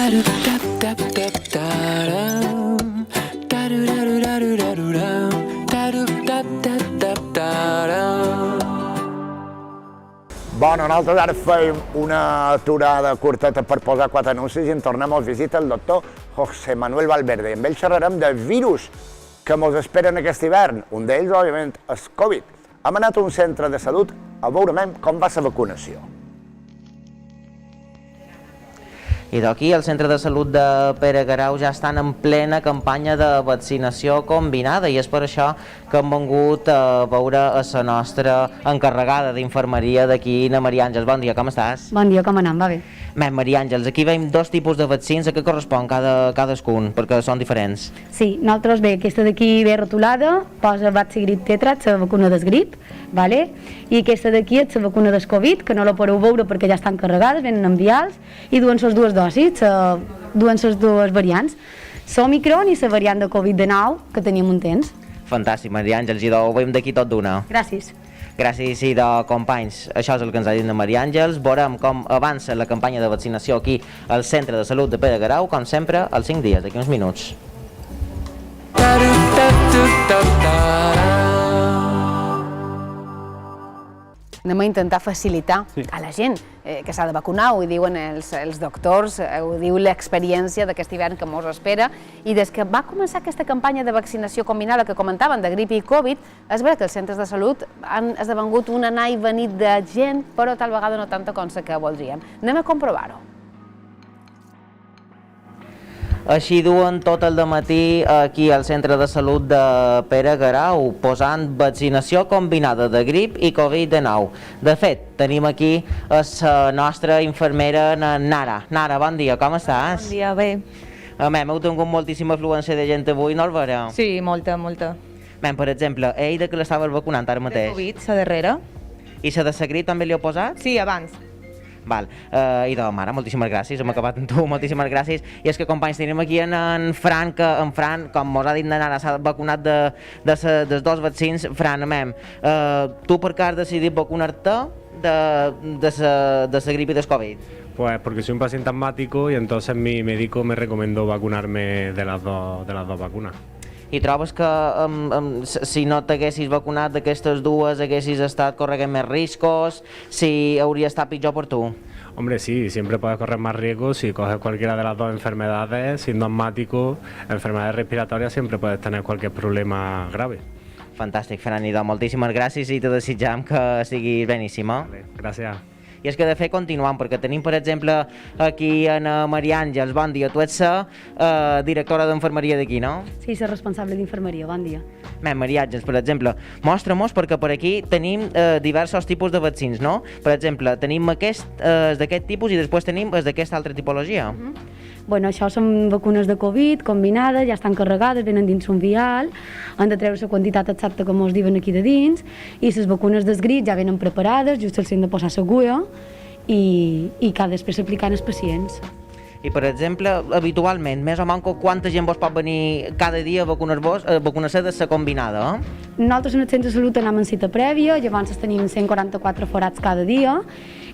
Bueno, nosaltres ara fèiem una aturada curteta per posar 4 anuncis i en tornem a visitar el doctor José Manuel Valverde. Amb ell xerrarem de virus que ens esperen aquest hivern. Un d'ells, òbviament, és Covid. Hem anat a un centre de salut a veure com va la vacunació. I d'aquí, el centre de salut de Pere Guerau ja estan en plena campanya de vaccinació combinada i és per això que hem vingut a veure a la nostra encarregada d'infermeria d'aquí, na Maria Àngels. Bon dia, com estàs? Bon dia, com anem? Va bé. Maria Àngels, aquí veiem 2 tipus de vaccins, a què correspon cadascun, perquè són diferents. Sí, nosaltres bé, aquesta d'aquí ve rotulada, posa Vaxigrid Tetrat, la vacuna del grip, vale? I aquesta d'aquí és la vacuna del Covid, que no la podeu veure perquè ja estan carregades, venen en vials, i duen les dues dosis, duen les dues variants, l'Omicron i la variant de Covid-19 que teníem un temps. Fantàstic, Maria Àngels, i ho veiem d'aquí tot d'una. Gràcies. Gràcies, i de companys, això és el que ens ha dit la Maria Àngels. Veurem com avança la campanya de vaccinació aquí al centre de salut de Pere Guerau, com sempre, als 5 dies, d'aquí uns minuts. Anem a intentar facilitar a la gent que s'ha de vacunar, ho diuen els doctors, ho diu l'experiència d'aquest hivern que ens espera, i des que va començar aquesta campanya de vaccinació combinada que comentaven de grip i Covid, és veritat que els centres de salut han esdevingut un anar i venir de gent, però tal vegada no tanta com la que voldrien. Anem a comprovar-ho. Així duen tot el dematí aquí al centre de salut de Pere Guerau, posant vaccinació combinada de grip i Covid-19. De fet, tenim aquí la nostra infermera Nara. Nara, bon dia, com estàs? Bon dia, bé. Heu tingut moltíssima afluència de gent avui, no el veureu? Sí, molta, molta. Per exemple, ell de què l'estaves vacunant ara mateix? De Covid, la darrera. I la de la grip també li heu posat? Sí, abans. Val. I de mare, moltíssimes gràcies, hem acabat amb tu, moltíssimes gràcies. I és que, companys, tenim aquí en Fran, que en Fran, com mos ha dit Nara, s'ha vacunat dels 2 vaccins. Fran, tu per què has decidit vacunar-te de la grip i del Covid? Pues porque soy un paciente asmático y entonces mi médico me recomendó vacunarme de las dos vacunas. I trobes que si no t'haguessis vacunat d'aquestes dues haguessis estat corregant més riscos, si hauria estat pitjor per tu? Hombre, sí, siempre puedes correr más riesgos si coges cualquiera de las dos enfermedades, siendo asmático, enfermedades respiratorias, siempre puedes tener cualquier problema grave. Fantàstic, Fran, i moltíssimes gràcies i te desitjam que siguis beníssima. Vale, gràcies. I és que de fet continuem, perquè tenim per exemple aquí en Maria Àngels. Bon dia, tu ets la directora d'infermeria d'aquí, no? Sí, la responsable d'infermeria, bon dia. Maria Àngels, per exemple, mostra-mos, perquè per aquí tenim diversos tipus de vaccins, no? Per exemple, tenim d'aquest tipus i després tenim d'aquesta altra tipologia. Bueno, això són vacunes de Covid combinades, ja estan carregades, venen dins un vial, han de treure la quantitat exacta com us diuen aquí de dins, i les vacunes del grip ja venen preparades, just els hem de posar l'agulla i cal després aplicar als pacients. I, per exemple, habitualment, més o menys, quanta gent vos pot venir cada dia a vacunar-se de la combinada? Nosaltres en el centre de salut anem en cita prèvia, llavors tenim 144 forats cada dia,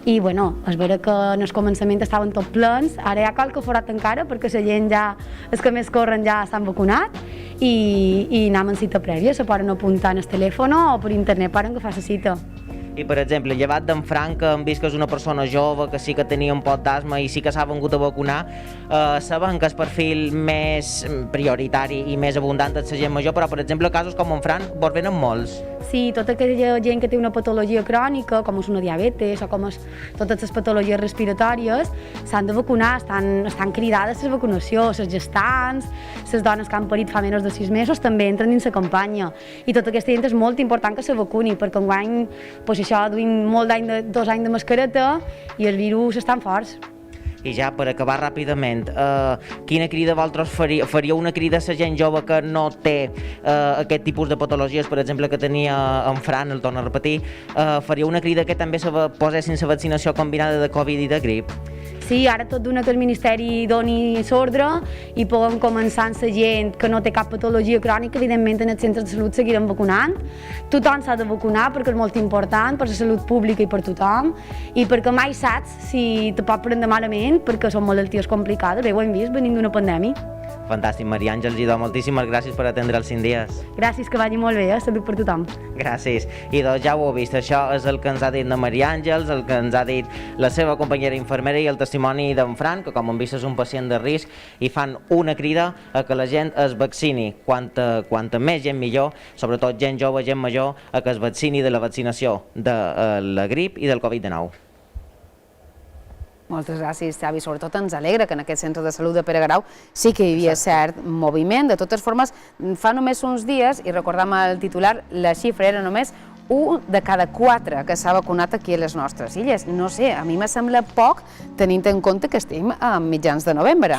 i bueno, és vera que en el començament estaven tots plens, ara hi ha qualque forat encara perquè la gent ja, els que més corren ja s'han vacunat i anem en cita prèvia, se poden apuntar en el telèfon o per internet poden agafar la cita. I, per exemple, llevat d'en Frank, que hem vist que és una persona jove, que sí que tenia un pot d'asma i sí que s'ha vingut a vacunar, sabem que el perfil més prioritari i més abundant és la gent major, però, per exemple, casos com en Frank, vos venen molts. Sí, tota aquella gent que té una patologia crònica, com és una diabetes o com és totes les patologies respiratòries, s'han de vacunar, estan cridades a la vacunació, les gestants, les dones que han parit fa menys de 6 mesos també entren dins la campanya. I tota aquesta gent és molt important que se vacuni, perquè enguany, això, duim molt d'any, 2 anys de mascareta i els virus estan forts. I ja, per acabar ràpidament, quina crida vosaltres faríeu una crida a la gent jove que no té aquest tipus de patologies, per exemple, que tenia en Fran, el torno a repetir, faríeu una crida que també posessin la vaccinació combinada de Covid i de grip? Sí, ara tot d'una que el Ministeri doni l'ordre i puguem començar amb la gent que no té cap patologia crònica, evidentment en els centres de salut seguirem vacunant. Tothom s'ha de vacunar perquè és molt important per la salut pública i per tothom i perquè mai saps si te pot prendre malament perquè són malalties complicades, bé, ho hem vist venint d'una pandèmia. Fantàstic, Maria Àngels Lledó, moltíssimes gràcies per atendre els 5 dies. Gràcies, que vagi molt bé, salut per tothom. Gràcies. I doncs ja ho heu vist, això és el que ens ha dit la Maria Àngels, el que ens ha dit la seva companyera infermera i el testimoni d'en Fran, que com hem vist és un pacient de risc i fan una crida a que la gent es vaccini. Quanta més gent millor, sobretot gent jove, gent major, a que es vaccini de la vaccinació de la grip i del Covid-19. Moltes gràcies, Xavi. Sobretot ens alegra que en aquest centre de salut de Pere Garau sí que hi havia cert moviment. De totes formes, fa només uns dies, i recordam el titular, la xifra era només 1 de cada 4 que s'ha vacunat aquí a les nostres illes. No sé, a mi me sembla poc tenint en compte que estem a mitjans de novembre.